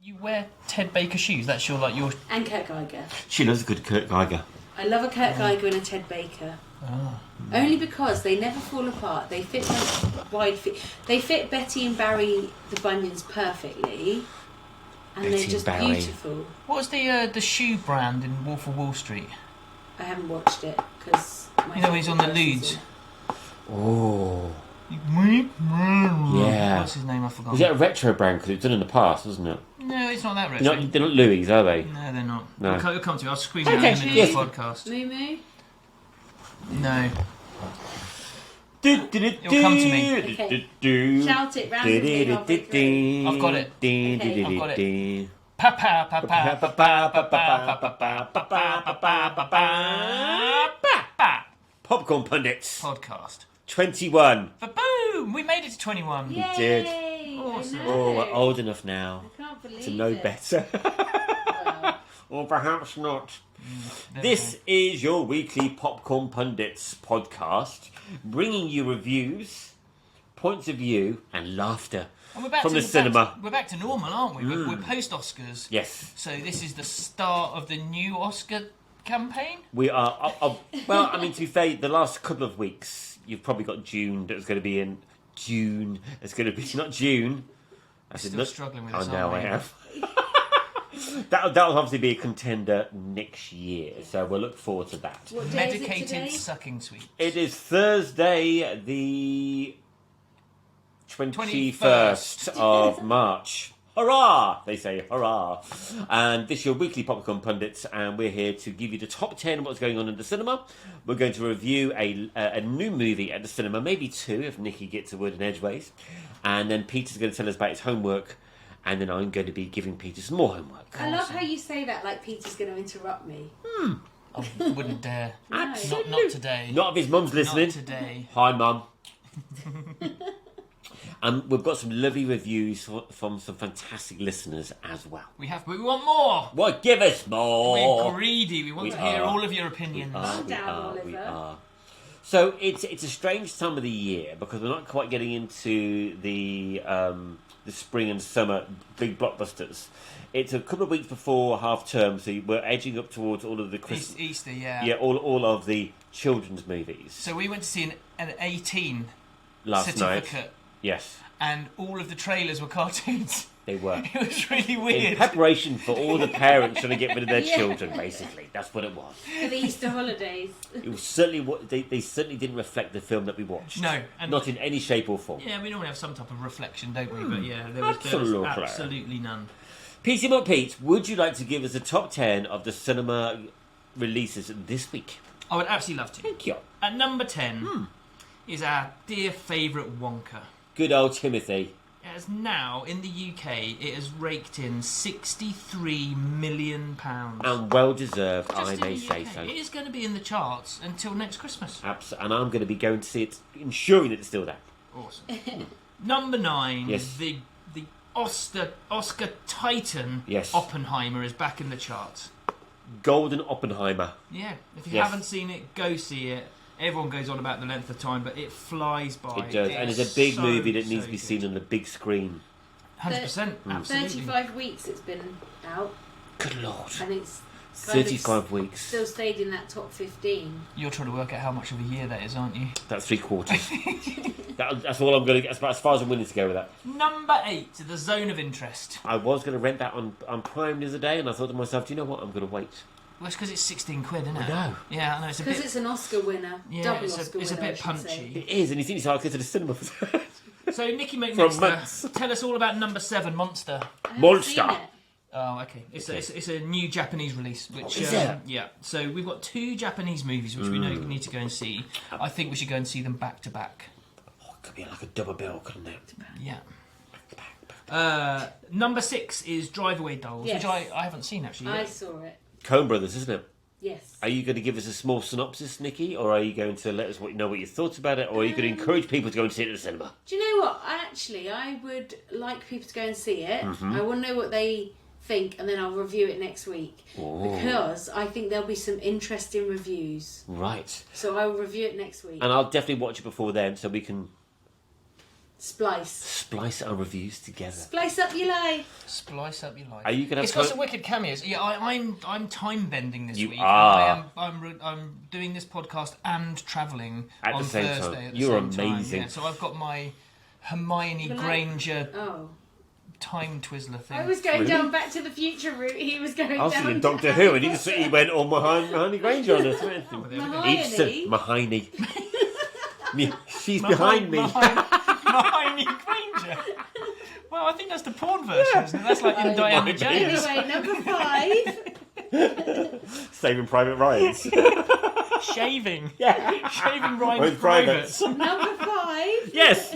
You wear Ted Baker shoes. That's your And Kurt Geiger. She loves a good Kurt Geiger. I love a Kurt Geiger and a Ted Baker. Oh. Only because they never fall apart. They fit like wide fit. They fit Betty and Barry the Bunions perfectly, and Betty they're just Barry. beautiful. What was the shoe brand in Wolf of Wall Street? I haven't watched it because He's on the Ludes. Oh. Yeah. What's his name? I forgot. Was it a retro brand? Because it's done in the past, wasn't it? No, it's not that retro. They're not Louis, are they? No, they're not. No. It'll come to me. I'll squeeze it out in the middle of the podcast. Moo Moo? No. It'll come to me. Okay. Shout it randomly halfway through. I've got it. Okay. I've got it. Pa-pa, pa-pa, pa-pa, pa-pa, pa-pa, pa-pa, pa-pa. Popcorn Pundits. Podcast. 21. Ba-boom! We made it to 21. Yay! did. Awesome. I know. Oh, we're old enough now I can't believe to know it. better. Well, Or perhaps not. Never This mind. is your weekly Popcorn Pundits podcast, bringing you reviews, points of view, and laughter And we're back from to, the cinema. We're back to normal, aren't we? We're post Oscars. Yes, So this is the start of the new Oscar campaign. we are. Well, I mean, to be fair, the last couple of weeks, you've probably got June that's going to be in June. It's going to be not June. I said, Still struggling with this, I know I aren't we? have. That'll obviously be a contender next year, so we'll look forward to that. what day is it Medicated today? sucking sweet. It is Thursday, the 21st of March. Hurrah! They say hurrah. And this is your weekly Popcorn Pundits, and we're here to give you the top 10 of what's going on in the cinema. We're going to review a new movie at the cinema, maybe two if Nicky gets a word in edgeways. And then Peter's going to tell us about his homework, and then I'm going to be giving Peter some more homework. I love how you say that like Peter's going to interrupt me. I wouldn't dare. Absolutely. Not today. Not if his mum's listening. Not today. Hi, Mum. And we've got some lovely reviews from some fantastic listeners as well. We have, but we want more. Well, give us more. We're greedy. We want to hear all of your opinions. Calm down, Oliver. So it's a strange time of the year because we're not quite getting into the spring and summer big blockbusters. It's a couple of weeks before half term, so we're edging up towards all of the Christmas, Easter, yeah. yeah, all of the children's movies. So we went to see an 18 Last night, certificate, yes, and all of the trailers were cartoons. they were. It was really In weird. preparation for all the parents trying to get rid of their Yeah. children, basically. That's what it was. For the Easter holidays. It was certainly what they certainly didn't reflect the film that we watched. No, and Not in any shape or form. yeah, we normally have some type of reflection, don't we? But yeah, there was Absolutely. absolutely none. PC Mont Pete, would you like to give us a top 10 of the cinema releases this week? I would absolutely love to. Thank you. At number 10 is our dear favourite Wonka. Good old Timothy. As now, in the UK, it has raked in £63 million. And well deserved, Just I in may the say UK. so. It is going to be in the charts until next Christmas. And I'm going to be going to see it, ensuring that it's still there. Awesome. Number 9, Yes. the Oscar Titan Yes. Oppenheimer is back in the charts. Golden Oppenheimer. Yeah, if you Yes. haven't seen it, go see it. Everyone goes on about the length of time, but it flies by. It does. And is it's a big so, movie that needs so to be good. seen on the big screen. 100%, absolutely. 35 weeks it's been out, Good Lord. and it's kind of 35 weeks. still stayed in that top 15. You're trying to work out how much of a year that is, aren't you? That's 3/4. That's all I'm going to get. That's about as far as I'm willing to go with that. Number 8, The Zone of Interest. I was going to rent that on Prime the other day, and I thought to myself, do you know what? I'm going to wait. Well, it's because it's 16 quid, isn't it? I know. Yeah, I know. It's a Because bit. it's an Oscar winner. Yeah, Double it's Oscar a winner. bit I should punchy. say. It is, and you think it's hard to go to the cinema for that. So, Nicky For months. McNixter, tell us all about number 7, Monster. I haven't Monster. seen it. Oh, okay. It's a new Japanese release. Which Is it? Yeah. So we've got 2 Japanese movies which we know need to go and see. I think we should go and see them back to back. Oh, it could be like a double bill, couldn't it? Yeah. Back. Number 6 is Drive Away Dolls, Yes. which I haven't seen actually I yet. saw it. Coen Brothers, isn't it? Yes. Are you going to give us a small synopsis, Nikki, or are you going to let us know what you thought about it, or are you going to encourage people to go and see it at the cinema? Do you know what? I would like people to go and see it. Mm-hmm. I want to know what they think, and then I'll review it next week. Oh. Because I think there'll be some interesting reviews. Right. So I will review it next week. And I'll definitely watch it before then, so we can Splice our reviews together. Splice up your life. Splice up your life. Are you gonna? It's got some wicked cameos. Yeah, I'm time bending this You week. are. I'm doing this podcast and travelling At the on same Thursday. time. At the You're same time. amazing. Yeah, so I've got my Hermione Granger Oh. time twizzler thing. I was going Really? down Back to the Future route. He was going I was down thinking to Doctor Harry Who, and he went all Mahoney Granger on us. Mahoney. Mahoney. She's behind me. Mahoney Granger. Well, I think that's the porn version, isn't it? That's like in Diana might be. Jones. Anyway, number 5. Saving Private Ryan's. Shaving. Yeah. Shaving Ryan's With privates. Number 5. Yes.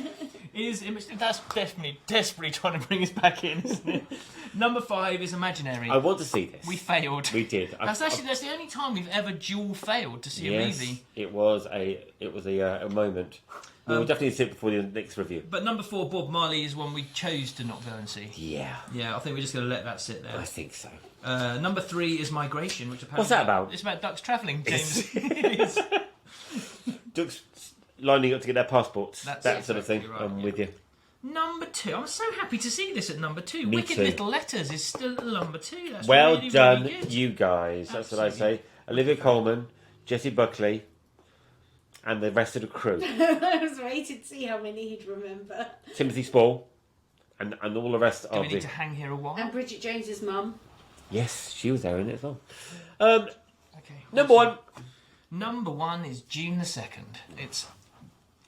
That's definitely desperately trying to bring us back in, isn't it? Number 5 is Imaginary. I want to see this. We failed. We did. That's the only time we've ever dual failed to see a movie. It was a moment. We will definitely see it before the next review. But number 4, Bob Marley, is one we chose to not go and see. Yeah. Yeah, I think we're just going to let that sit there. I think so. Number 3 is Migration, which apparently... What's that about? It's about ducks travelling, James. It is. Ducks lining up to get their passports. That's that sort of thing. exactly right, I'm yeah. with you. Number 2. I'm so happy to see this at number 2. Me Wicked too. Little Letters is still at number 2. That's Well really, done, really good. you guys. That's what I Absolutely. say. Olivia Colman, Jessie Buckley, and the rest of the crew. I was waiting to see how many he'd remember. Timothy Spall, and all the rest Do of we the... need to hang here a while? And Bridget Jones's mum. Yes, she was there in it as well. Okay. Number awesome. 1. Number 1 is June the 2nd. It's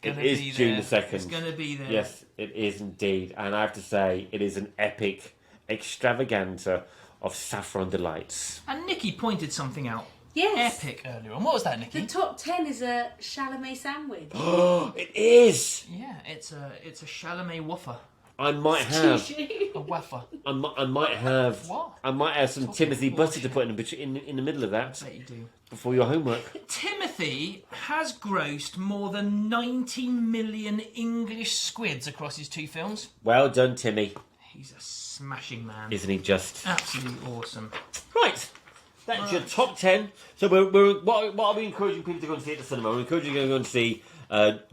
It gonna is be June there. the 2nd. It's going to be there. Yes, it is indeed. And I have to say, it is an epic extravaganza of saffron delights. And Nikki pointed something out. Yes. Epic earlier on. What was that, Nikki? The top 10 is a Chalamet sandwich. It is! Yeah, it's a Chalamet waffle. I might have... A waffle. I might have... What? I might have some Talking Timothy butter to bullshit. put in the middle of that I bet you do. before your homework. Timothy has grossed more than 90 million English squids across his 2 films. Well done, Timmy. He's a smashing man. Isn't he just... Absolutely awesome. Right. That's your top 10. So what are we encouraging people to go and see at the cinema? We're encouraging you to go and see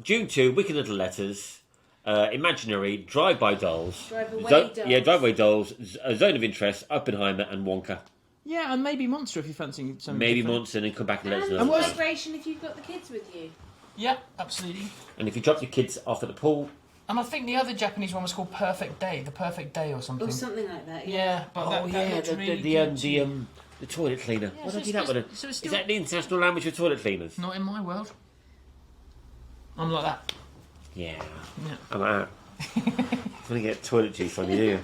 June 2, Wicked Little Letters, Imaginary, Drive-By Dolls. Drive-Away Dolls. Yeah, Drive-Away Dolls, Zone of Interest, Oppenheimer and Wonka. Yeah, and maybe Monster if you're fancying something Maybe different. Monster and then come back and let us And know. Migration if you've got the kids with you. Yeah, absolutely. And if you drop your kids off at the pool... And I think the other Japanese one was called Perfect Day, The Perfect Day or something. Or something like that, yeah. Yeah, but that looked really good too. the toilet cleaner. Yeah, What so have you that one? so it's Is still- that the international language for toilet cleaners? Not in my world. I'm like that. Yeah. Yeah. I'm like that. I'm going to get toilet juice on you.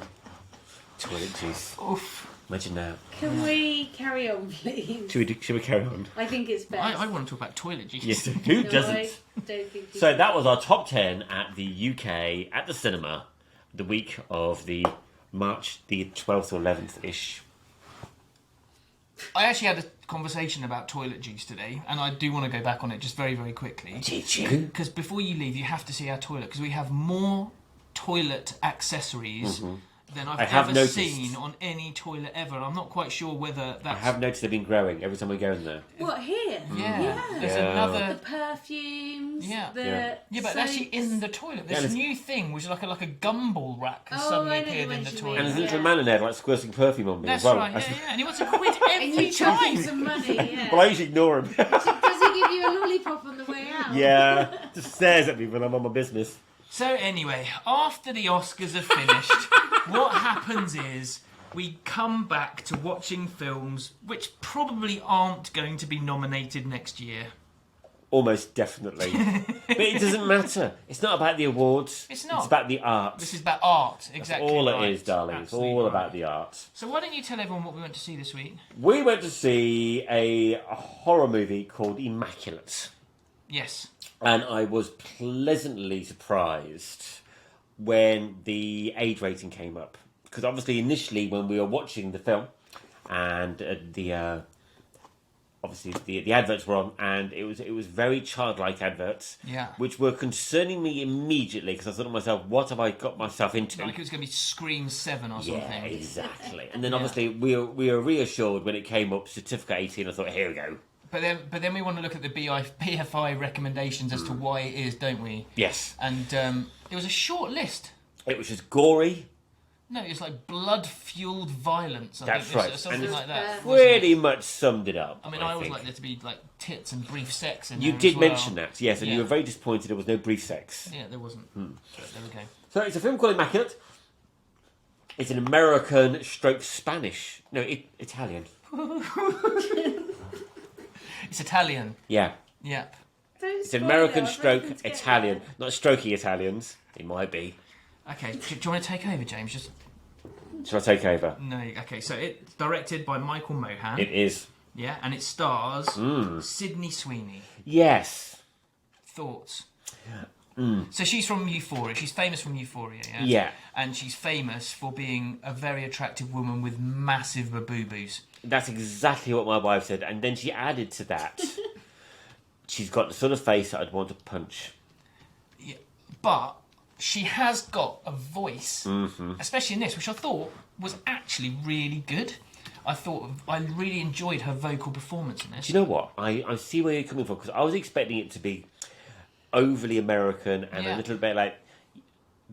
Toilet juice. Oof. Imagine that. Can we carry on, please? Should we carry on? I think it's best. I want to talk about toilet juice. Yes, who No, doesn't? I don't think So that was our top 10 at the UK, at the cinema, the week of the March the 12th or 11th-ish. I actually had a conversation about toilet juice today, and I do want to go back on it just very, very quickly. Did you? Because before you leave, you have to see our toilet, because we have more toilet accessories than I've I have ever noticed. seen on any toilet ever. I'm not quite sure whether that's... I have noticed they've been growing every time we go in there. What, here? Yeah. Yeah. There's Yeah. The another... perfumes. Yeah. The Yeah. but actually in the toilet, this Yeah, new thing was like a gumball rack has Oh, suddenly I know appeared the in one the you toilet. And there's a Yeah. little man in there like squirting perfume on me That's as well. right, yeah. And he wants a quid And every you charge him time. some money, yeah. Well, I usually ignore him. Does he give you a lollipop on the way out? Yeah, just stares at me when I'm on my business. So anyway, after the Oscars are finished, what happens is we come back to watching films which probably aren't going to be nominated next year. Almost definitely. But it doesn't matter. It's not about the awards. It's not. It's about the art. This is about art, That's exactly. all right. it is, darling. Absolutely It's all right. about the art. So why don't you tell everyone what we went to see this week? We went to see a horror movie called Immaculate. Yes. And I was pleasantly surprised when the age rating came up. Because obviously initially when we were watching the film and obviously the adverts were on, and it was very childlike adverts, Yeah. which were concerning me immediately because I thought to myself, what have I got myself into? Like it was going to be Scream 7 or Yeah, something. exactly. And then obviously we were reassured when it came up, certificate 18. I thought, here we go. But then we want to look at the BFI recommendations as to why it is, don't we? Yes. And it was a short list. It was just gory. No, it was like blood-fueled violence. That's think, right. or something And like that. Pretty much summed it up. I mean, I always think. like there to be like tits and brief sex in You there did as well. mention that, yes, and you Yeah. were very disappointed there was no brief sex. Yeah, there wasn't. But there we go. So it's a film called Immaculate. It's an American stroke Spanish. No, Italian. It's Italian. Yeah. Yep. It's an American stroke Italian. Not strokey Italians. It might be. Okay, do you want to take over, James? Just Shall I take over? no. Okay, so it's directed by Michael Mohan. It is. Yeah, and it stars Sydney Sweeney. Yes. Thoughts? So she's from Euphoria. She's famous from Euphoria, yeah? Yeah. And she's famous for being a very attractive woman with massive boo-boos. That's exactly what my wife said. And then she added to that, she's got the sort of face that I'd want to punch. Yeah, but she has got a voice, especially in this, which I thought was actually really good. I really enjoyed her vocal performance in this. Do you know what? I see where you're coming from, because I was expecting it to be overly American and a little bit like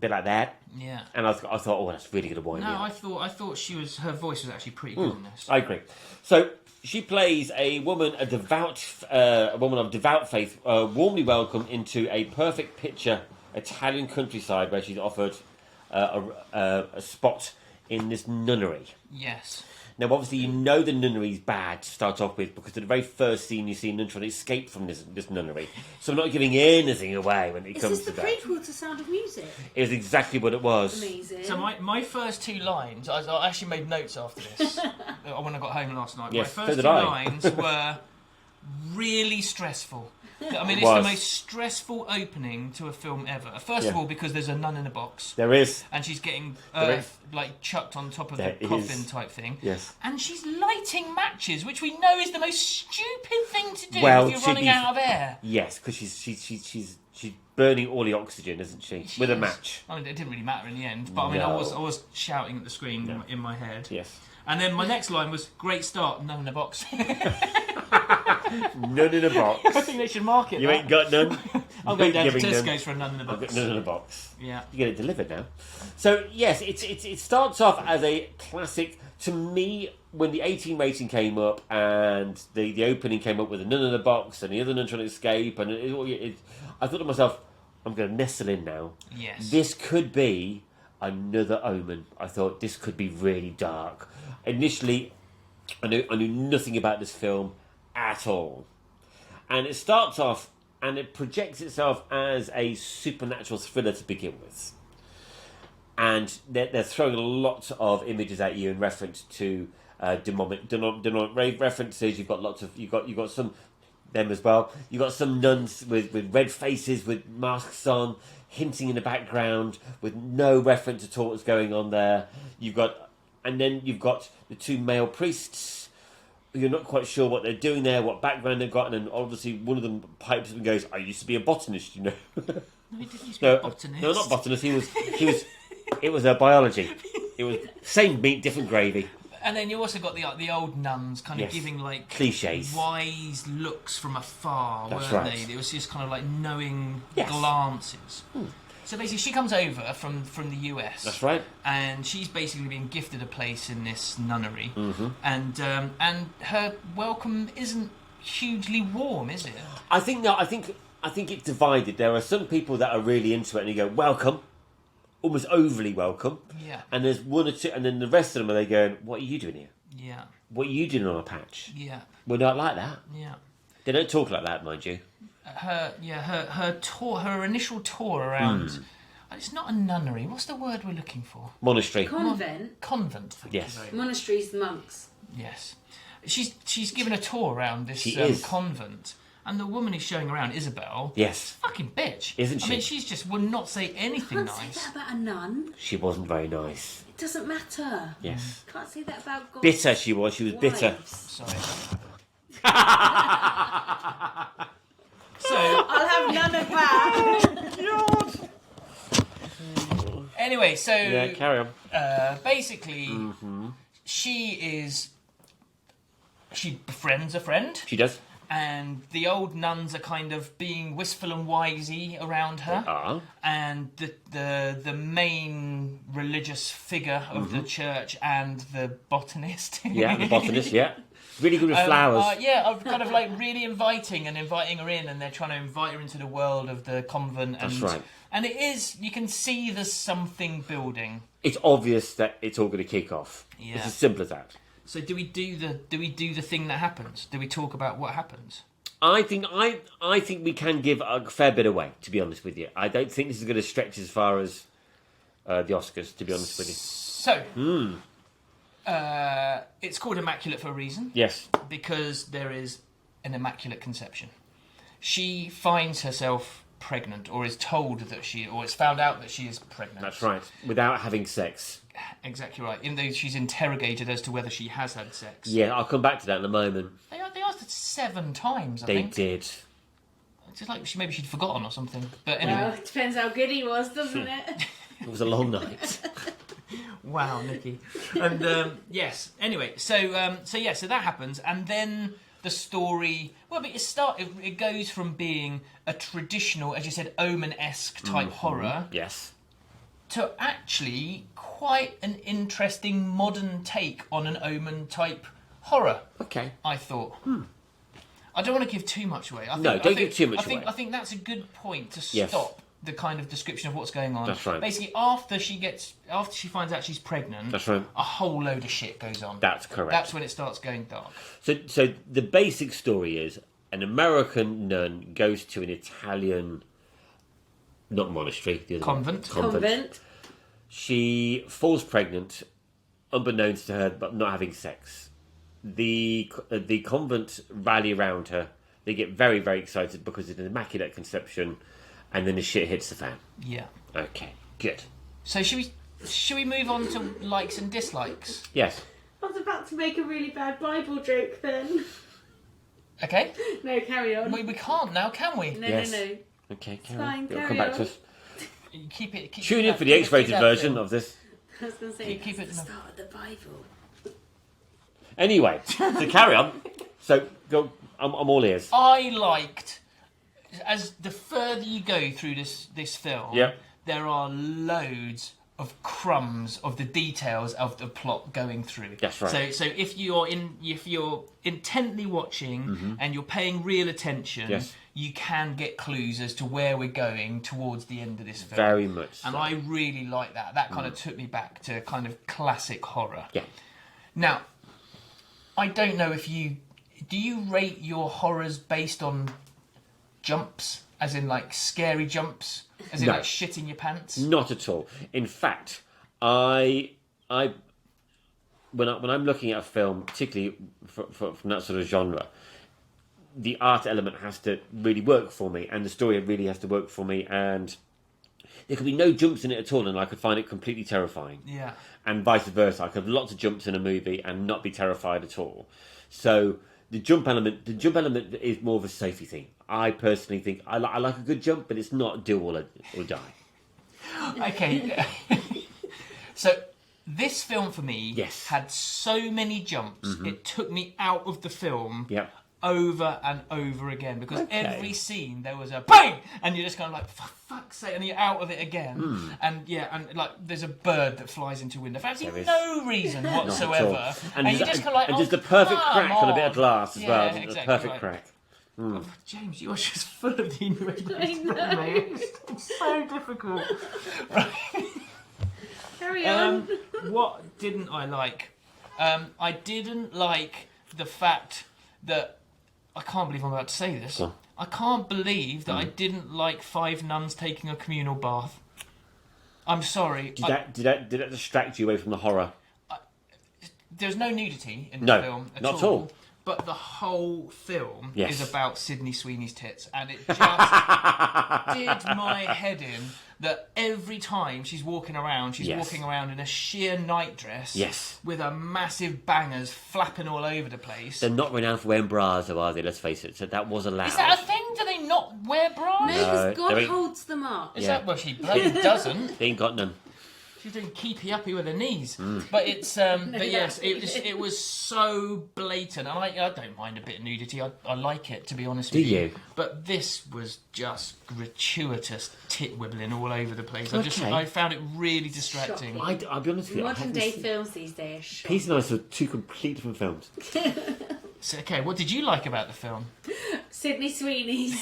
that. Yeah. And I thought, oh, that's really going to wind me No, up. I thought her voice was actually pretty good in this. I agree. So she plays a woman of devout faith, warmly welcomed into a perfect picture Italian countryside where she's offered a spot in this nunnery. Yes. Now, obviously, you know the nunnery's bad to start off with, because at the very first scene you see a nun trying to escape from this nunnery. So I'm not giving anything away when it comes to that. Is this the prequel to Sound of Music? It was exactly what it was. Amazing. So my first two lines, I actually made notes after this when I got home last night. Yes, my so first did two I. lines were really stressful. I mean, it's Was. the most stressful opening to a film ever. First of all, because there's a nun in a box. There is. And she's getting There is. like chucked on top of There the coffin is. type thing. Yes. And she's lighting matches, which we know is the most stupid thing to do Well, if you're to running be- out of air. Yes, because she's burning all the oxygen, isn't she? With a Yes. match. I mean, it didn't really matter in the end, but I mean, I No. was shouting at the screen in my head. Yes. And then my next line was, great start, none in a box. None in a box. I think they should market You that. ain't got none. I'm going down to Giving them. Tesco's for a none in a I've got box. none in a box. Yeah. You get it delivered now. So yes, it starts off as a classic. To me, when the 18 rating came up and the opening came up with a nun in a box and the other nun trying to escape, and I thought to myself, I'm going to nestle in now. Yes. This could be another Omen. I thought this could be really dark. Initially, I knew nothing about this film at all. And it starts off and it projects itself as a supernatural thriller to begin with. And they're throwing a lot of images at you in reference to demonic references. You've got some them as well. You've got some nuns with red faces with masks on, hinting in the background with no reference at all what's going on there. You've got the two male priests. You're not quite sure what they're doing there, what background they've got, and then obviously one of them pipes up and goes, "I used to be a botanist, you know." No, he didn't used to be a botanist. No, not botanist. He was. It was biology. It was same meat, different gravy. And then you also got the old nuns kind of Yes. giving like Cliches. wise looks from afar, That's weren't right. they? It was just kind of like knowing Yes. glances. So basically, she comes over from the US. That's right. And she's basically being gifted a place in this nunnery, Mm-hmm. and her welcome isn't hugely warm, is it? I think it's divided. There are some people that are really into it and you go, welcome, almost overly welcome. Yeah. And there's one or two, and then the rest of them are they going, what are you doing here? Yeah. What are you doing on a patch? Yeah. We're not like that. Yeah. They don't talk like that, mind you. Her tour, her initial tour around. It's not a nunnery. What's the word we're looking for? Monastery. Convent. Convent. Thank Yes. you very much. Monasteries, the monks. Yes. She's given a tour around this She is. convent, and the woman who's showing around, Isabel, Yes. fucking bitch, Isn't I she? mean, she's just would not say anything Can't say nice. that about a nun. She wasn't very nice. It doesn't matter. Yes. Can't say that about God. Bitter she was. She was bitter. Sorry. So I'll have none of that. anyway, so Yeah, carry on. basically, she befriends a friend. She does. and the old nuns are kind of being wistful and wisey around her. And the main religious figure of the church and the botanist. Yeah, the botanist, yeah. Really good with flowers. I'm kind of like really inviting her in, and they're trying to invite her into the world of the convent. And, That's right. And it is, you can see there's something building. It's obvious that it's all going to kick off. Yeah. It's as simple as that. So do we do the thing that happens? Do we talk about what happens? I think we can give a fair bit away, to be honest with you. I don't think this is going to stretch as far as the Oscars, to be honest with you. So, it's called Immaculate for a reason. Yes. Because there is an immaculate conception. She finds herself pregnant, or is told that or it's found out that she is pregnant. That's right. Without having sex. Exactly right. In though she's interrogated as to whether she has had sex. Yeah, I'll come back to that in a moment. They asked her 7 times, I think. They did. It's just like maybe she'd forgotten or something. But anyway. Well, it depends how good he was, doesn't it? It was a long night. Wow, Nikki. And yes. Anyway, so that happens, and then the story. Well, but it goes from being a traditional, as you said, Omen-esque type horror. Yes. To actually quite an interesting modern take on an Omen type horror. Okay. I thought. I don't want to give too much away. Don't give too much away. I think that's a good point to Yes. stop the kind of description of what's going on. That's right. Basically, after she finds out she's pregnant, That's right. a whole load of shit goes on. That's correct. That's when it starts going dark. So the basic story is an American nun goes to an Italian, not monastery, the other Convent. Convent. She falls pregnant, unbeknownst to her, but not having sex. The convent rally around her. They get very, very excited because it's an immaculate conception, and then the shit hits the fan. Yeah. Okay, good. So should we move on to likes and dislikes? Yes. I was about to make a really bad Bible joke then. Okay. No, carry on. We can't now, can we? No, Yes. no. Okay, fine, It'll carry come back on. to us. Keep it. Tune in for the keep X-rated that version film. of this. I was going to say, Keep it- that's the start of the Bible. Anyway, so carry on. So go. I'm all ears. I liked, as the further you go through this film, Yeah. there are loads of crumbs of the details of the plot going through. That's right. So if you're intently watching and you're paying real attention, Yes. you can get clues as to where we're going towards the end of this film. Very much so. And I really like that. That kind of took me back to kind of classic horror. Yeah. Now, I don't know if do you rate your horrors based on jumps, as in like scary jumps, as in No. like shitting your pants? Not at all. In fact, when I'm looking at a film, particularly from that sort of genre, the art element has to really work for me, and the story really has to work for me, and there could be no jumps in it at all, and I could find it completely terrifying. Yeah. And vice versa, I could have lots of jumps in a movie and not be terrified at all. So the jump element is more of a safety thing. I personally think I like a good jump, but it's not do or die. Okay. So this film for me Yes. had so many jumps, it took me out of the film. Yeah. Over and over again, because Okay. every scene there was a bang, and you're just kind of like, for fuck's sake, and you're out of it again. And like there's a bird that flies into a window for absolutely no reason whatsoever, And you're just kind of like, and oh, just the perfect come crack on a bit of glass as Yeah, well. exactly The perfect right. crack. Oh, James, you're just full of the innuendos, I know. mate. It's so difficult. Right. Carry on. What didn't I like? I didn't like the fact that I can't believe I'm about to say this. Go on. I can't believe that I didn't like 5 nuns taking a communal bath. I'm sorry. Did that distract you away from the horror? There's no nudity in No, the film not at all. But the whole film Yes. is about Sydney Sweeney's tits, and it just did my head in that every time she's walking around, she's Yes. walking around in a sheer nightdress Yes. with her massive bangers flapping all over the place. They're not renowned for wearing bras, though, are they? Let's face it. So that was allowed. Is that a thing? Do they not wear bras? No, because God there ain't- holds them up. Is Yeah. that well? She bloody doesn't. They ain't got none. She's doing keepy uppy with her knees. But it's but yes, it was so blatant, and I don't mind a bit of nudity. I like it, to be honest with you. Do you? But this was just gratuitous tit wibbling all over the place. Okay. I found it really distracting. Shocking. I'll be honest with you. Modern day films these days are shocking. Peace and I saw two completely different films. So, okay, what did you like about the film? Sydney Sweeney's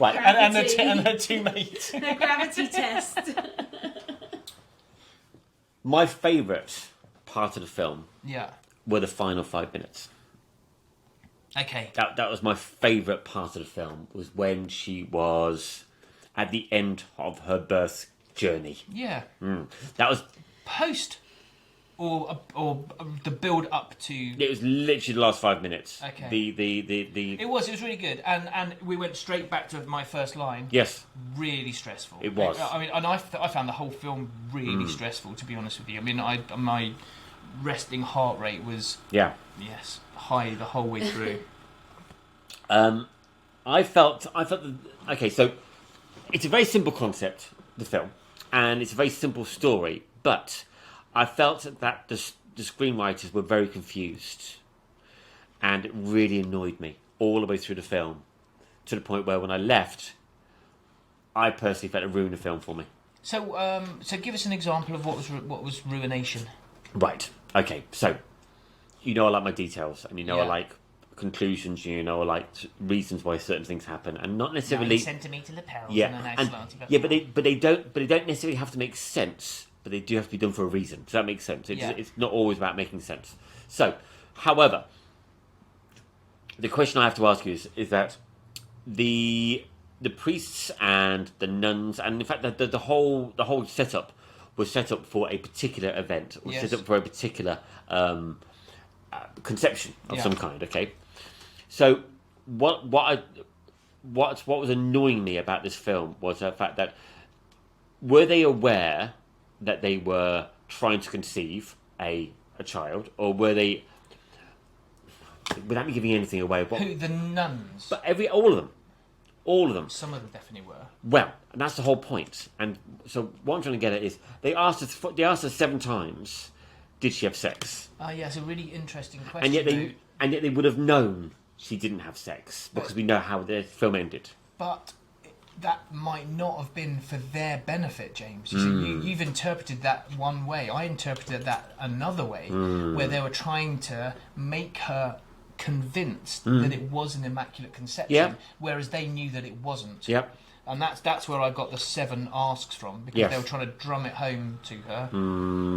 Right, And her two mates. the gravity test. my favourite part of the film Yeah. were the final 5 minutes. Okay. That was my favourite part of the film, was when she was at the end of her birth journey. Yeah. That was... Post or the build up to. It was literally the last 5 minutes. Okay. The It was really good, and we went straight back to my first line. Yes. Really stressful. It was. I mean, and I found the whole film really stressful, to be honest with you. I mean, my resting heart rate was Yeah. high the whole way through. I felt that, okay, so it's a very simple concept, the film, and it's a very simple story, but I felt that the screenwriters were very confused, and it really annoyed me all the way through the film, to the point where when I left, I personally felt it ruined the film for me. So give us an example of what was ruination. Right. Okay. So, I like my details, and I Yeah. like conclusions. I like reasons why certain things happen, and not necessarily 9 centimetre lapels Yeah, and a nice and, slanty yeah, but they don't necessarily have to make sense. But they do have to be done for a reason. Does that make sense? It's not always about making sense. So, however, the question I have to ask you is that the priests and the nuns, and in fact the whole setup was set up for a particular event, or Yes. set up for a particular conception of Yeah. some kind. Okay, so what was annoying me about this film was the fact that, were they aware that they were trying to conceive a child, or were they, without me giving anything away, Who, the nuns? but all of them. Some of them definitely were. Well, and that's the whole point. And so what I'm trying to get at is, they asked her 7 times, did she have sex? Oh yeah, it's a really interesting question. And yet they would have known she didn't have sex, because we know how the film ended. But that might not have been for their benefit, James. You see, you've interpreted that one way. I interpreted that another way, where they were trying to make her convinced that it was an Immaculate Conception, whereas they knew that it wasn't. Yep. And that's where I got the 7 asks from, because Yes. they were trying to drum it home to her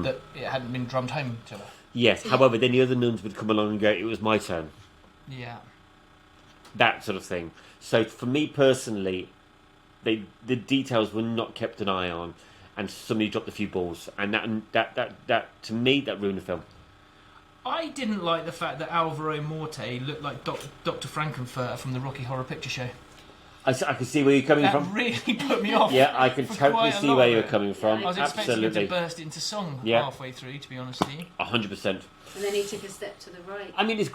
that it hadn't been drummed home to her. Yes, however, then the other nuns would come along and go, it was my turn. Yeah. That sort of thing. So for me personally, the details were not kept an eye on, and somebody dropped a few balls, and that to me, that ruined the film. I didn't like the fact that Alvaro Morte looked like Dr. Frankenfurter from the Rocky Horror Picture Show. I can see where you're coming That from. really put me off. Yeah, I can for totally quite a see lot where of you're it. coming from. Yeah, I was expecting him Absolutely. to burst into song Yeah. halfway through, to be honest with you. 100%. And then he took a step to the right. I mean, it's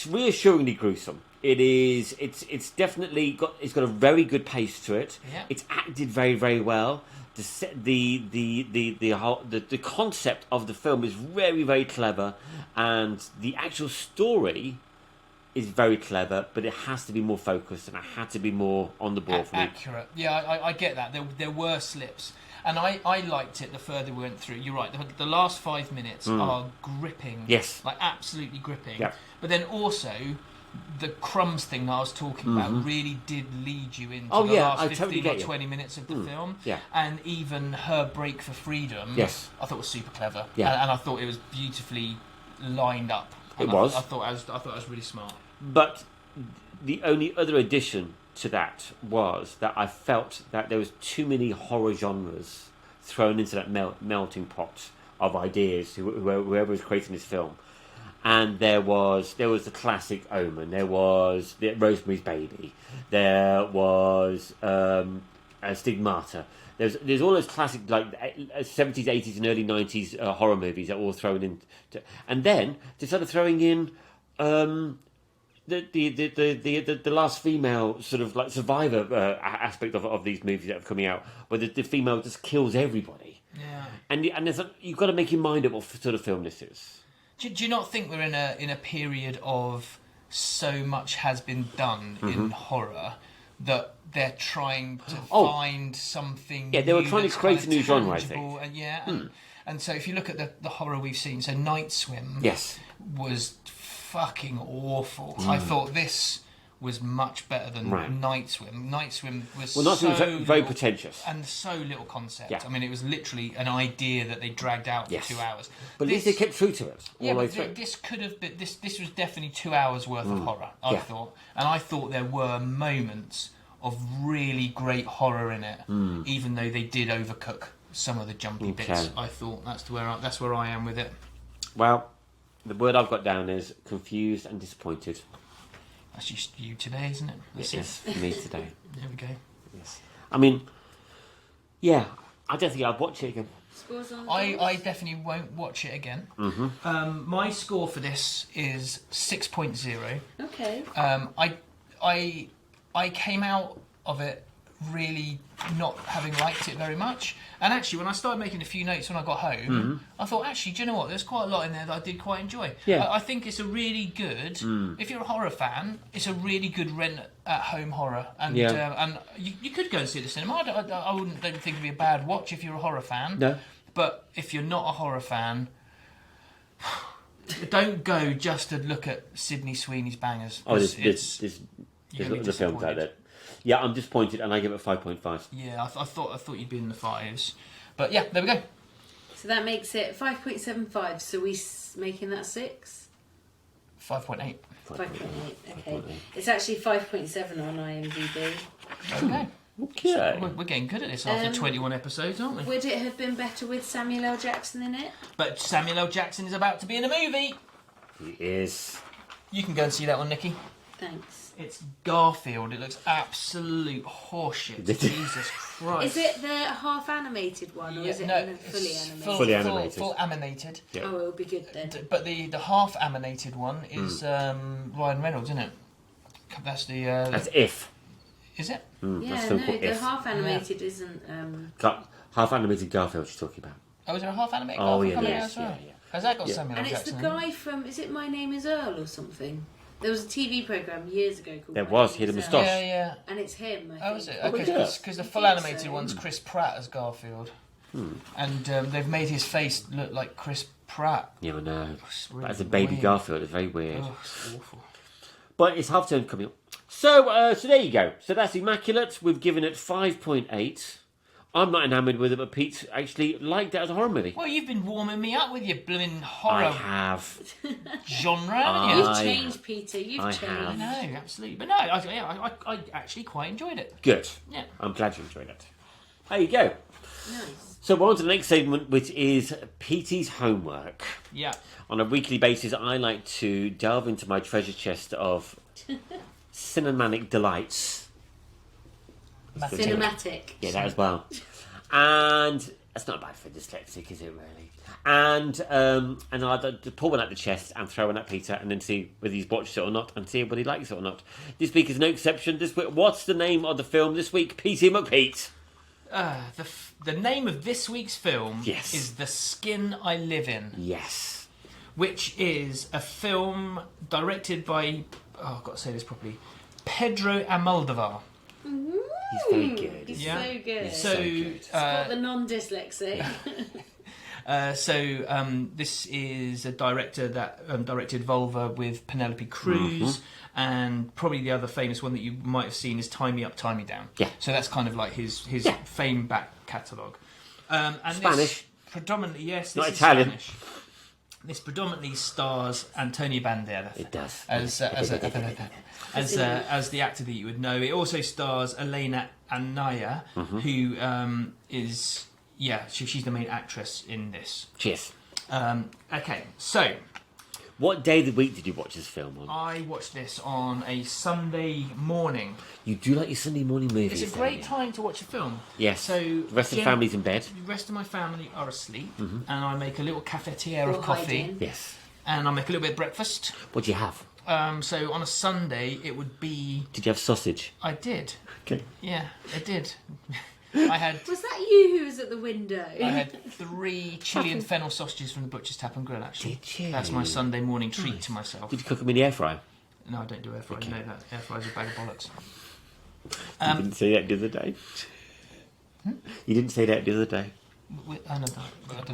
reassuringly gruesome. It's definitely got a very good pace to it. Yeah. It's acted very, very well. The concept of the film is very, very clever, and the actual story is very clever, but it has to be more focused, and it had to be more on the ball for me. Accurate. Yeah, I get that. There were slips. And I liked it the further we went through. You're right, the last 5 minutes are gripping. Yes. Like, absolutely gripping. Yeah. But then also, the crumbs thing that I was talking about really did lead you into Oh, the yeah, last I 15 totally or get you. 20 minutes of the film. Yeah. And even her break for freedom, Yes. I thought was super clever. Yeah. And I thought it was beautifully lined up. It And was. I thought it was really smart. But the only other addition to that was that I felt that there was too many horror genres thrown into that melting pot of ideas, whoever was creating this film. And there was the classic Omen, there was the Rosemary's Baby, there was Stigmata. There's all those classic, like 70s, 80s, and early 90s horror movies that were all thrown in, and then they started throwing in the last female sort of like survivor aspect of these movies that are coming out, where the female just kills everybody. Yeah. And you've got to make your mind up what sort of film this is. Do you not think we're in a period of so much has been done in horror that they're trying to find something? Yeah, they were new trying to that's create kind a of new genre, I tangible, think. And, yeah, and so if you look at the horror we've seen, so Night Swim Yes. was fucking awful. I thought this was much better than Night Swim. Night Swim was Well, Night Swim was very little- pretentious. and so little concept. Yeah. I mean, it was literally an idea that they dragged out for Yes. 2 hours. But at least they kept true to it all Yeah, the way but through. this could have been. This was definitely 2 hours worth of horror. I Yeah. thought, and I thought there were moments of really great horror in it, even though they did overcook some of the jumpy bits. I thought that's where I am with it. Well, the word I've got down is confused and disappointed. That's just you today, isn't it? That's Yes, me today. There we go. Yes. I mean, yeah, I don't think I'd watch it again. Scores on the I board? definitely won't watch it again. Mm-hmm. My score for this is 6.0. Okay. I came out of it really not having liked it very much, and actually when I started making a few notes when I got home, I thought, actually, do you know what, there's quite a lot in there that I did quite enjoy. Yeah. I think it's a really good, if you're a horror fan, it's a really good rent at home horror, and and you could go and see it at the cinema. I don't think it'd be a bad watch if you're a horror fan. No. But if you're not a horror fan, don't go just to look at Sydney Sweeney's bangers. Oh, there's you're gonna be the films out disappointed. there. Yeah, I'm disappointed, and I give it 5.5. Yeah, I thought you'd be in the fives, but yeah, there we go. So that makes it 5.75. So we making that 6? 5.8. 5.8. Okay. It's actually 5.7 on IMDb. Okay. Okay. We're getting good at this after 21 episodes, aren't we? Would it have been better with Samuel L. Jackson in it? But Samuel L. Jackson is about to be in a movie. He is. You can go and see that one, Nikki. Thanks. It's Garfield. It looks absolute horseshit. Jesus Christ. Is it the half animated one, or is it no, fully it's animated? Fully animated. Full animated. Yeah. Oh, it'll be good then. But the half animated one is Ryan Reynolds, isn't it? That's the. That's If. Is it? That's Yeah, still no, called the If. half animated isn't. Half animated Garfield she's talking about. Oh, is there a half animated? Oh, Garfield yeah, coming yes, out as well? yeah. Has that got Yeah. Samuel L. And it's the Jackson? in it? guy from. Is it My Name Is Earl or something? There was a TV program years ago called. There My was, Name he had a Is Earl. moustache. Yeah. And it's him. I Oh, think. is it? Oh, Okay, yeah. because the I full think animated so. one's Chris Pratt as Garfield, and they've made his face look like Chris Pratt. Yeah, I know. It's But really as a baby weird. Garfield, it's very weird. Oh, it's awful. But it's half term coming up. So there you go. So that's Immaculate. We've given it 5.8. I'm not enamoured with it, but Pete actually liked it as a horror movie. Well, you've been warming me up with your blooming I horror have. genre, haven't you? You've I- changed, Peter. You've I changed. I have. know, absolutely. But no, I actually quite enjoyed it. Good. Yeah. I'm glad you enjoyed it. There you go. Nice. So we're on to the next segment, which is Petey's homework. Yeah. On a weekly basis, I like to delve into my treasure chest of cinematic delights. Cinematic. Yeah, that as well. And that's not bad for dyslexic, is it really? And I'll pull one out the chest and throw one at Peter and then see whether he's watched it or not and see whether he likes it or not. This week is no exception. This week, what's the name of the film this week? Petey McPete. The name of this week's film Yes. is The Skin I Live In, Yes. which is a film directed by, I've got to say this properly, Pedro Almodovar. He's very good. He's Yeah. so good. He's So, so good. Got the non-dyslexic. This is a director that directed Volva with Penelope Cruz, and probably the other famous one that you might have seen is Tie Me Up, Tie Me Down. Yeah. So that's kind of like his fame back catalogue. And Spanish. This predominantly, yes. This Not is Italian. Spanish. This predominantly stars Antonio Banderas. It does. As the actor that you would know. It also stars Elena Anaya, who is she's the main actress in this. Cheers. Okay, so What day of the week did you watch this film on? I watched this on a Sunday morning. You do like your Sunday morning movies. It's a don't great you? time to watch a film. Yes. So The rest of the family's in bed. The rest of my family are asleep, and I make a little cafetiere Or of coffee, hiding. Yes. and I make a little bit of breakfast. What do you have? So on a Sunday, it would be... Did you have sausage? I did. Okay. Yeah, I did. I had... Was that you who was at the window? I had 3 chili and fennel sausages from the Butcher's Tap and Grill, actually. Did you? That's my Sunday morning treat to myself. Did you cook them in the air fryer? No, I don't do air fryer. You know that. Air fryer's a bag of bollocks. You didn't say that the other day. You didn't say that the other day. I don't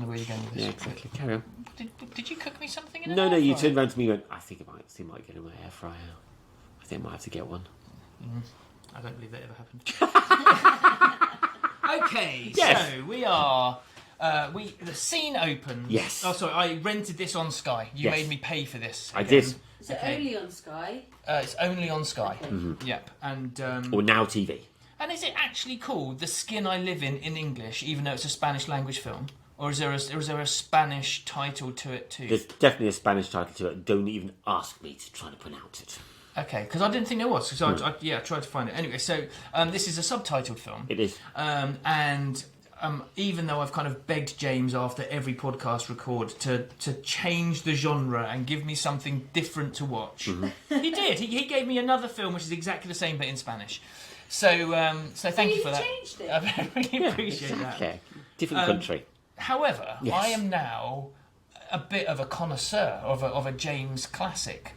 know where you're going with this. Yeah, exactly. Carry on. Did you cook me something in an No, air you fryer? turned around to me and went, I think I might get in my air fryer. I think I might have to get one. I don't believe that ever happened. Okay, Yes. so we are... the scene opens... Yes. Oh, sorry, I rented this on Sky. You Yes. made me pay for this. I again. did. Is it only on Sky? It's only on Sky. Okay. Yep. And Or Now TV. and is it actually called The Skin I Live in English, even though it's a Spanish language film? Or is there a Spanish title to it too? There's definitely a Spanish title to it. Don't even ask me to try to pronounce it. Okay, because I didn't think there was. So I tried to find it. Anyway, so this is a subtitled film. It is. And even though I've kind of begged James after every podcast record to change the genre and give me something different to watch, he did. He gave me another film which is exactly the same but in Spanish. So thank you for that. Changed it. I really appreciate that. Okay. Different country. However, Yes. I am now a bit of a connoisseur of a James classic.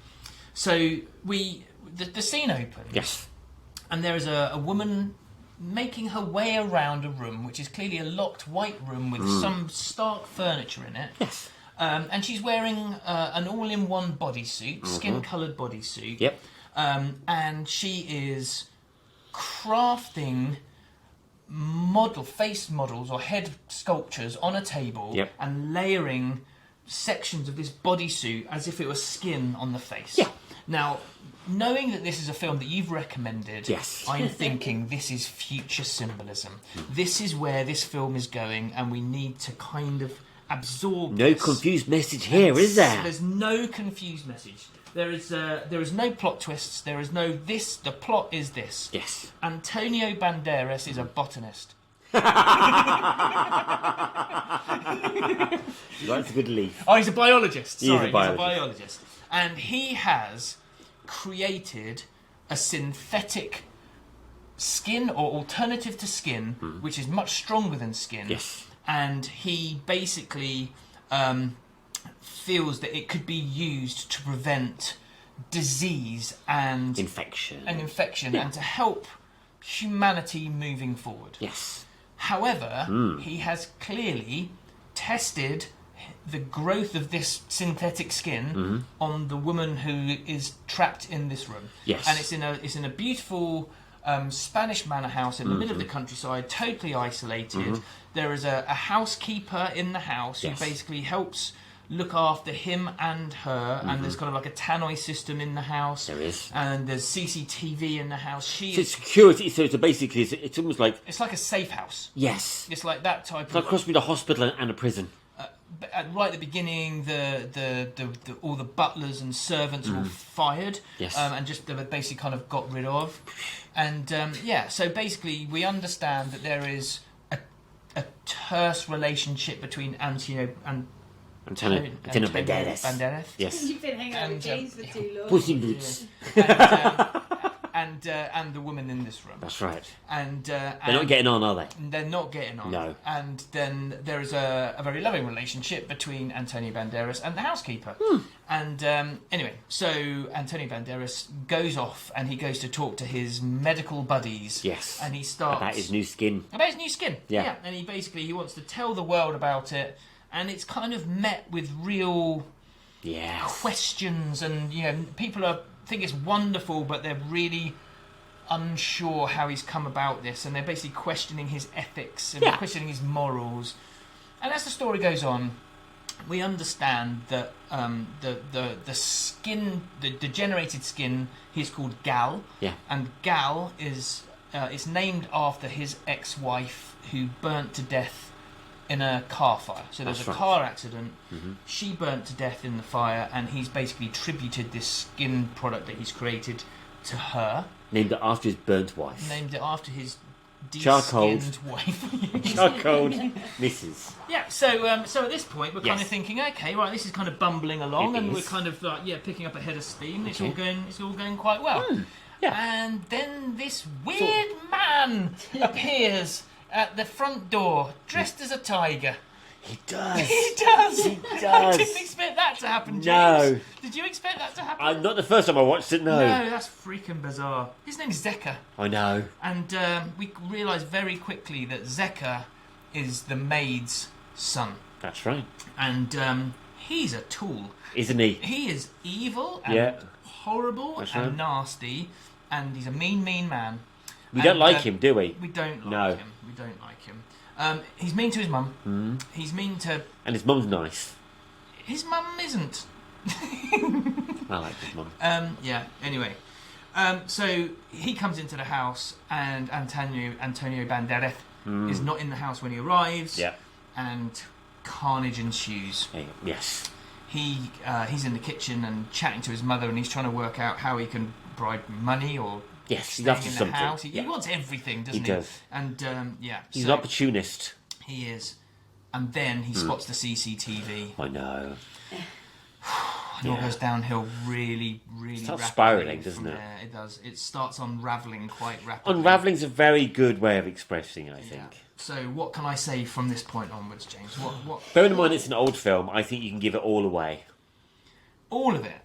So the scene opens, Yes. and there is a woman making her way around a room, which is clearly a locked white room with some stark furniture in it. Yes. And she's wearing an all-in-one bodysuit, skin-coloured bodysuit. Yep. And she is crafting face models or head sculptures on a table Yep. and layering sections of this bodysuit as if it was skin on the face. Yeah. Now, knowing that this is a film that you've recommended, Yes. I'm thinking this is future symbolism. This is where this film is going, and we need to kind of absorb No this. confused message here, is there? There's no confused message. There is no plot twists. There is no this. The plot is this. Yes. Antonio Banderas is a botanist. That's a good leaf. Oh, he's a biologist. He is a Sorry, he's a biologist. biologist. And he has created a synthetic skin or alternative to skin, which is much stronger than skin. Yes. And he basically feels that it could be used to prevent disease and Infection. and to help humanity moving forward. Yes. However, he has clearly tested the growth of this synthetic skin on the woman who is trapped in this room. Yes. And it's in a beautiful Spanish manor house in the middle of the countryside, totally isolated. There is a housekeeper in the house Yes. who basically helps look after him and her, and there's kind of like a tannoy system in the house. There is. And there's CCTV in the house. So it's security, so basically it's almost like... It's like a safe house. Yes. It's like that type It's like of... cross between a hospital and a prison. Right at the beginning, all the butlers and servants were fired, Yes. and they were basically kind of got rid of, and so basically we understand that there is a terse relationship between Antonio Banderas. Yes. You've been hanging out with And, James for too long. Pussy Boots. and the woman in this room. That's right. And They're not getting on, are they? They're not getting on. No. And then there is a very loving relationship between Antonio Banderas and the housekeeper. And anyway, so Antonio Banderas goes off and he goes to talk to his medical buddies. Yes. And he starts... About his new skin. About his new skin. Yeah. And he wants to tell the world about it. And it's kind of met with real Yeah. questions, and people think it's wonderful, but they're really unsure how he's come about this, and they're basically questioning his ethics and questioning his morals. And as the story goes on, we understand that the skin, the degenerated skin, he's called Gal. Yeah. And Gal is it's named after his ex-wife who burnt to death in a car fire. So there's That's a right. car accident. She burnt to death in the fire, and he's basically tributed this skin product that he's created to her. Named it after his burnt wife. Named it after his de-skinned wife. Charcoal Mrs. Yeah, so at this point we're kind Yes. of thinking, okay, right, this is kind of bumbling along, It and is. we're kind of like, picking up a head of steam. It's Okay. all going quite well. Yeah. And then this weird man appears at the front door, dressed as a tiger. He does. He does. He I does. didn't expect that to happen, James. No. Did you expect that to happen? Not the first time I watched it, no. No, that's freaking bizarre. His name's Zeka. I know. And we realise very quickly that Zeka is the maid's son. That's right. And he's a tool. Isn't he? He is evil and Yeah. horrible That's and right. nasty, and he's a mean man. We don't And, like him, do we? We don't like No. him. We don't like him. He's mean to his mum. He's mean to... And his mum's nice. His mum isn't. I like his mum. Yeah, anyway. So he comes into the house, and Antonio Banderas is not in the house when he arrives. Yeah. And carnage ensues. Yes. He's in the kitchen and chatting to his mother, and he's trying to work out how he can bribe money or Yes, he's staying after in the something. house. He Yeah. wants everything, doesn't he? He does. And yeah, He's so an opportunist. he is. And then he spots the CCTV. I know. It all goes downhill really, really Starts rapidly spiralling, doesn't from it? there. It does. It starts unravelling quite rapidly. Unravelling's a very good way of expressing it, I think. Yeah. So what can I say from this point onwards, James? What? Bearing in mind it's an old film, I think you can give it all away. All of it.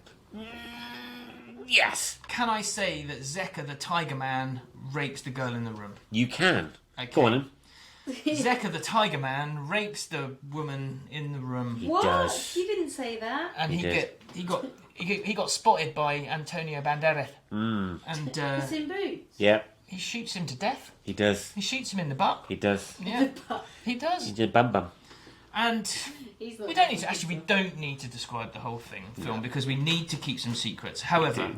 Yes. Can I say that Zeka the Tiger Man rapes the girl in the room? You can. Okay. Go on then. Zeka the Tiger Man rapes the woman in the room, What? does. You didn't say that. and He he got spotted by Antonio Banderas, and It's in boots. Yeah, he shoots him to death. he does. He shoots him in the butt. He does. Yeah, he does. He did bum bum. And He's not we don't need to. Actually, we don't need to describe the whole film because we need to keep some secrets. However,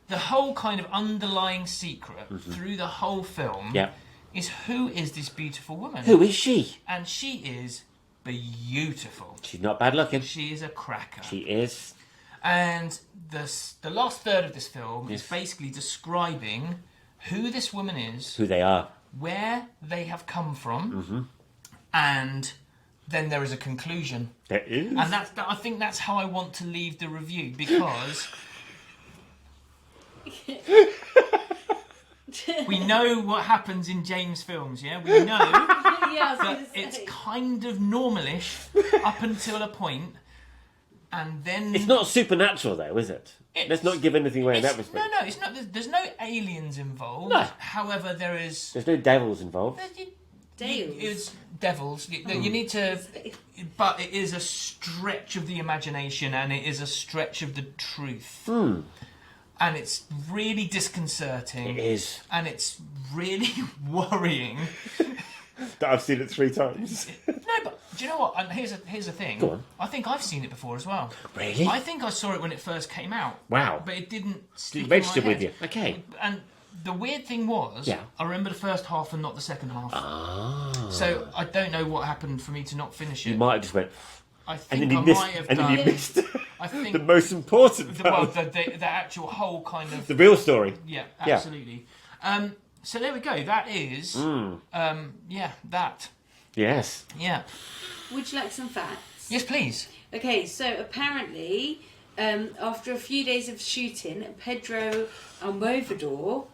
the whole kind of underlying secret through the whole film Yeah. is who is this beautiful woman? Who is she? And she is beautiful. She's not bad looking. She is a cracker. She is. And the last third of this film is basically describing who this woman is, Who they are. where they have come from, and then there is a conclusion. There is. And I think that's how I want to leave the review, because we know what happens in James films, yeah? We know Yeah, I was that going to it's say. kind of normalish up until a point, and then... It's not supernatural though, is it? Let's not give anything away in that respect. No, it's not. There's no aliens involved. No. However, there is... There's no devils involved. Dales. It's devils. You need to... But it is a stretch of the imagination, and it is a stretch of the truth. And it's really disconcerting. It is. And it's really worrying. That I've seen it 3 times. No, but do you know what? And here's the thing. Go on. I think I've seen it before as well. Really? I think I saw it when it first came out. Wow. But it didn't stick Didn't register in my with head. you. Okay. And the weird thing was, Yeah. I remember the first half and not the second half. Ah. So I don't know what happened for me to not finish it. You might have just went, I and think then you I missed, might have and done. then you missed I think the most important part. the actual whole kind of The real story. yeah, Yeah. absolutely. So there we go. That is that. Yes. Yeah. Would you like some facts? Yes, please. Okay, so apparently, after a few days of shooting, Pedro Almodovar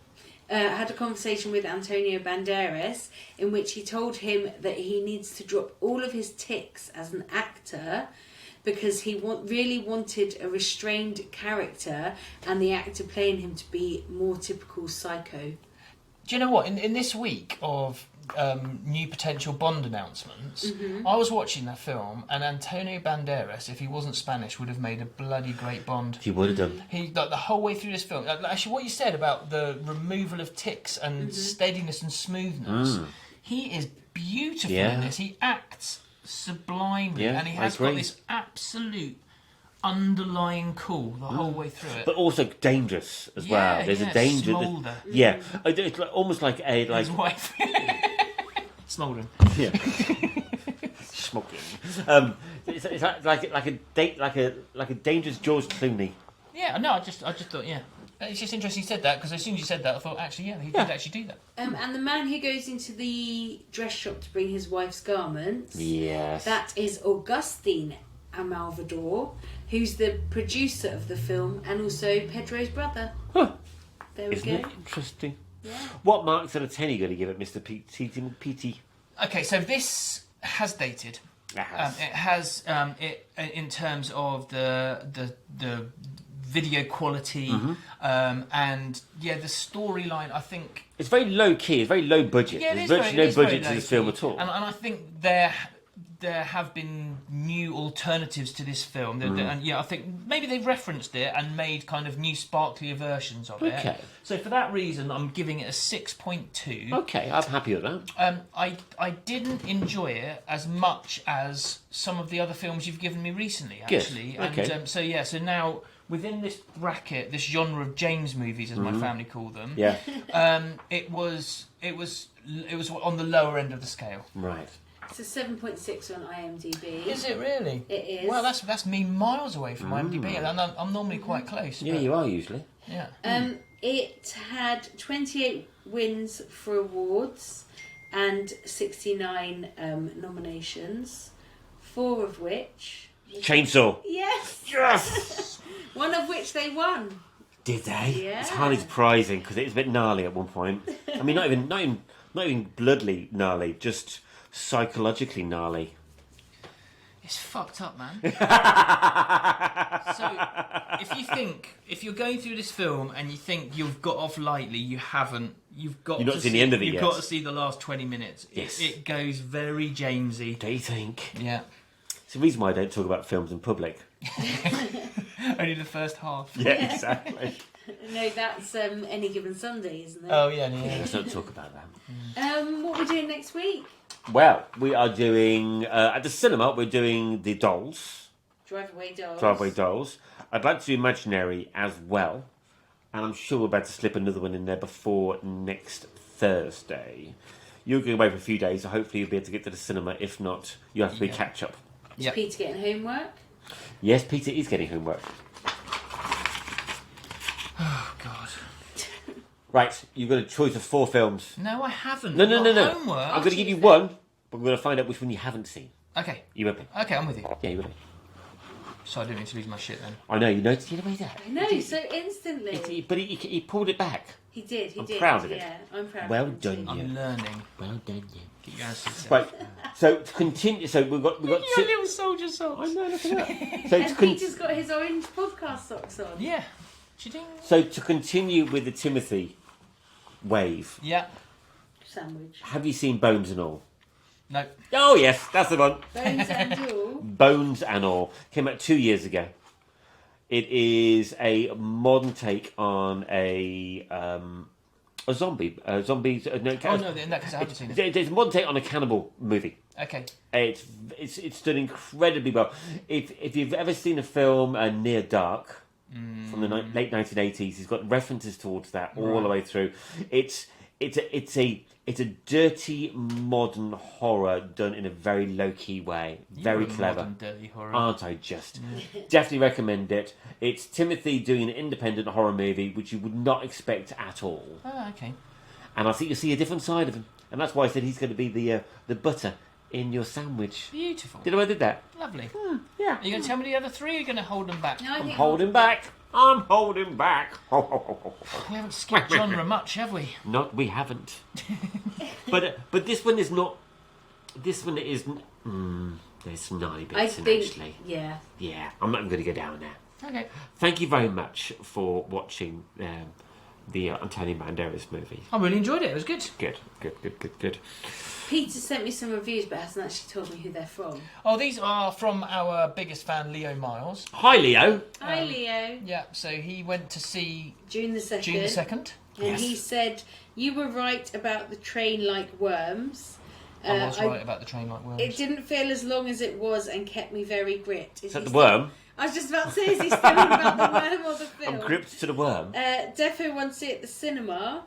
had a conversation with Antonio Banderas in which he told him that he needs to drop all of his tics as an actor because he really wanted a restrained character and the actor playing him to be more typical psycho. Do you know what? In this week of new potential Bond announcements, I was watching that film, and Antonio Banderas, if he wasn't Spanish, would have made a bloody great Bond. He would have done. He like, the whole way through this film. Actually, what you said about the removal of tics and steadiness and smoothness, he is beautiful in this. He acts sublimely, Yeah, and he I has got agree. this absolute underlying cool the whole way through it. But also dangerous as Yeah, well. There's yeah, a danger. smoulder. Yeah. It's like, almost like a His wife, Smolden. Yeah. Smoking. It's like a dangerous George Clooney. Yeah, no, I just thought, yeah. It's just interesting you said that, because as soon as you said that, I thought, actually, yeah, he did actually do that. And the man who goes into the dress shop to bring his wife's garments, Yes. that is Augustine Amalvador, who's the producer of the film and also Pedro's brother. Huh. There we Isn't go. it interesting? Yeah. What marks out of 10 are you going to give it, Mr. PT? Okay, so this has dated. It has it in terms of the video quality and the storyline. I think it's very low key. It's very low budget. yeah, There's virtually no budget to this film at all. And I think there have been new alternatives to this film, and I think maybe they've referenced it and made kind of new sparklier versions of it. Okay. So for that reason, I'm giving it a 6.2. Okay, I'm happy with that. I didn't enjoy it as much as some of the other films you've given me recently, actually. Good. Okay. And so now within this bracket, this genre of James movies, as my family call them, Yeah. it was on the lower end of the scale. Right. It's a 7.6 on IMDb. Is it really? It is. Well, that's me miles away from IMDb, and I'm normally quite close. Yeah, but- you are usually. Yeah. It had 28 wins for awards and 69 nominations, 4 of which... Chainsaw. Yes! Yes! One of which they won. Did they? Yeah. It's highly surprising because it was a bit gnarly at one point. I mean, not even bloodily gnarly, just psychologically gnarly. It's fucked up, man. So, if you're going through this film and you think you've got off lightly, you haven't. You've got You've not to seen see the end of it You've yet. got to see the last 20 minutes. Yes. It goes very Jamesy. Do you think? Yeah. It's the reason why I don't talk about films in public. Only the first half. Yeah, exactly. No, that's Any Given Sunday, isn't it? Oh, yeah. Let's not talk about that. What are we doing next week? Well, we are doing, at the cinema, we're doing The Dolls. Drive-Away Dolls. I'd like to do Imaginary as well. And I'm sure we're about to slip another one in there before next Thursday. You're going away for a few days, so hopefully you'll be able to get to the cinema. If not, you have to be catch up. Is Peter getting homework? Yes, Peter is getting homework. Oh, God. Right, you've got a choice of 4 films. No, I haven't. No. Homework. I'm going to give you one, but we're going to find out which one you haven't seen. Okay. You with me? Okay, I'm with you. Yeah, you with me? So I didn't mean to lose my shit then. I know, you noticed the way that. I know, so instantly. But he pulled it back. He did. I'm proud of it. Yeah, I'm proud Well of him done, too. you. I'm learning. Well done, you. Keep your answers. Right, so to continue, so we've got Your two. little soldier socks. I know, look at that. So And Peter's got his orange podcast socks on. Yeah. Chitting. so to continue with the Timothy wave, Yeah. Sandwich. have you seen Bones and All? No. Oh yes, that's the one. Bones and all. Bones and All came out 2 years ago. It is a modern take on a zombie. Zombies. Oh, no, in that case I haven't seen it. It's a modern take on a cannibal movie. Okay. It's done incredibly well. If you've ever seen a film Near Dark from the late 1980s, he's got references towards that all the way through. It's a dirty modern horror done in a very low key way, very You're a clever. modern dirty horror. Aren't I just? Definitely recommend it. It's Timothy doing an independent horror movie, which you would not expect at all. Oh, okay. And I think you'll see a different side of him. And that's why I said he's going to be the butter in your sandwich. Beautiful. Did I do that? Lovely. Yeah. Are you going to tell me the other 3 or are you going to hold them back? No, I I'm think holding back. I'm holding back. We haven't skipped genre much, have we? Not, we haven't. but this one is not. This one isn't. There's some gnarly I bits in think, actually. yeah. Yeah, I'm not going to go down there. Okay. Thank you very much for watching the Antonio Banderas movie. I really enjoyed it. It was good. Good. Peter sent me some reviews, but hasn't actually told me who they're from. Oh, these are from our biggest fan, Leo Miles. Hi, Leo. Hi, Leo. Yeah, so he went to see June the 2nd. June the 2nd. And Yes. he said, you were right about the train like worms. I was right about the train like worms. It didn't feel as long as it was and kept me very gripped. Is that the worm? I was just about to say, is he studying about the worm or the film? I'm gripped to the worm. Defo wants to see it at the cinema.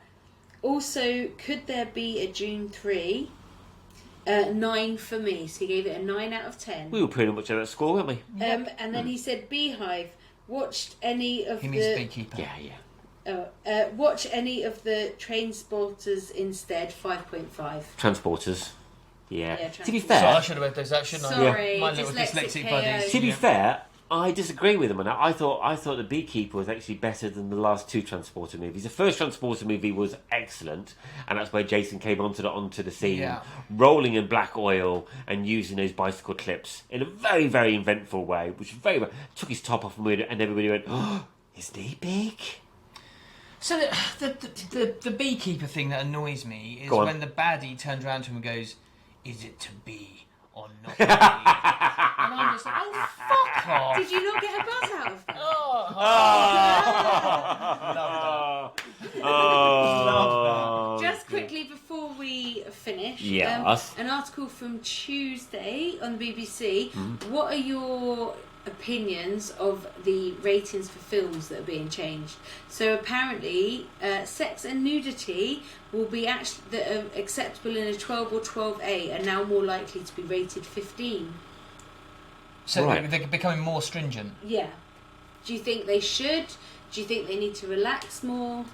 Also, could there be a June 3? 9 for me. So he gave it a 9 out of 10. We were pretty much at that score, weren't we? And then he said, Beehive, watched any of He means the... beekeeper. Yeah. Watch any of the Train Spotters instead. 5.5. Transporters. Yeah. To be So fair, I should have read those out, shouldn't I? Sorry, My little dyslexic buddies. to be fair, I disagree with them on that. I thought the Beekeeper was actually better than the last two Transporter movies. The first Transporter movie was excellent, and that's where Jason came onto the scene, rolling in black oil and using those bicycle clips in a very, very inventful way, which was very took his top off and everybody went, "Oh, isn't he big?" So the Beekeeper thing that annoys me is when the baddie turns around to him and goes, "Is it to be or not to be?" And I'm just like, "Oh, fuck off!" Did you not get a buzz out of that? Oh. Just quickly before we finish, Yes. an article from Tuesday on the BBC. What are your opinions of the ratings for films that are being changed? So apparently, sex and nudity will be that are acceptable in a 12 or 12A are now more likely to be rated 15. So they're becoming more stringent. Yeah. Do you think they should? Do you think they need to relax more?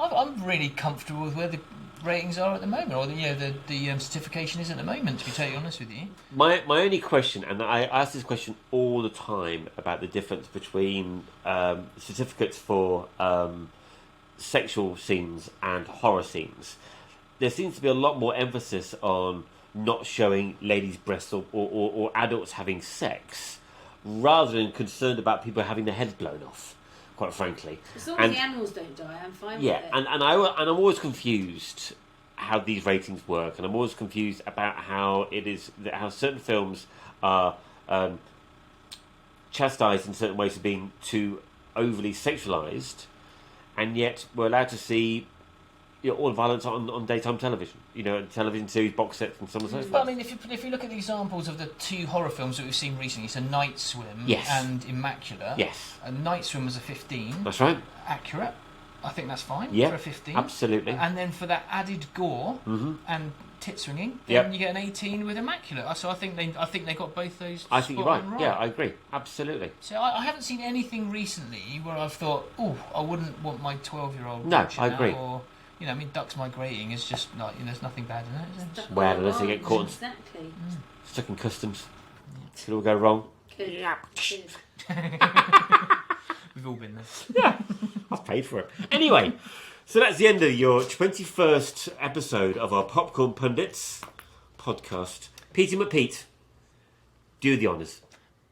I'm really comfortable with where the ratings are at the moment, or the certification is at the moment, to be totally honest with you. My only question, and I ask this question all the time about the difference between certificates for sexual scenes and horror scenes. There seems to be a lot more emphasis on not showing ladies' breasts or adults having sex, rather than concerned about people having their heads blown off, quite frankly. As long as the animals don't die, I'm fine with it. And I'm always confused how these ratings work, and I'm always confused about how certain films are chastised in certain ways for being too overly sexualised, and yet we're allowed to see all the violence on daytime television, television series, box sets, and so on and so forth. But I mean, if you look at the examples of the two horror films that we've seen recently, so Night Swim and Immaculate. Yes. And Night Swim was a 15. That's right. Accurate. I think that's fine for a 15. Absolutely. And then for that added gore and tit swinging, Yep. then you get an 18 with Immaculate. So I think they got both those. I think you're spot right. on Yeah, I agree. Absolutely. So I haven't seen anything recently where I've thought, oh, I wouldn't want my 12-year-old. No, watching I that, agree. Or ducks migrating is just like there's nothing bad in it, is there? Well, unless they get caught Exactly. stuck in customs, it could all go wrong. Good. Yeah. Good. We've all been there. Yeah, I've paid for it. Anyway, so that's the end of your 21st episode of our Popcorn Pundits podcast. Petey McPete, do the honours.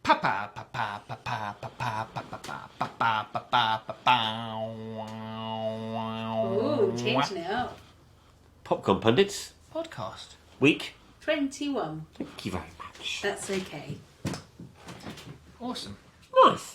Papa, papa, papa, papa, papa, papa, papa, papa. Ooh, changing it up. Popcorn Pundits, Podcast. week. 21. Thank you very much. That's okay. Awesome. Nice.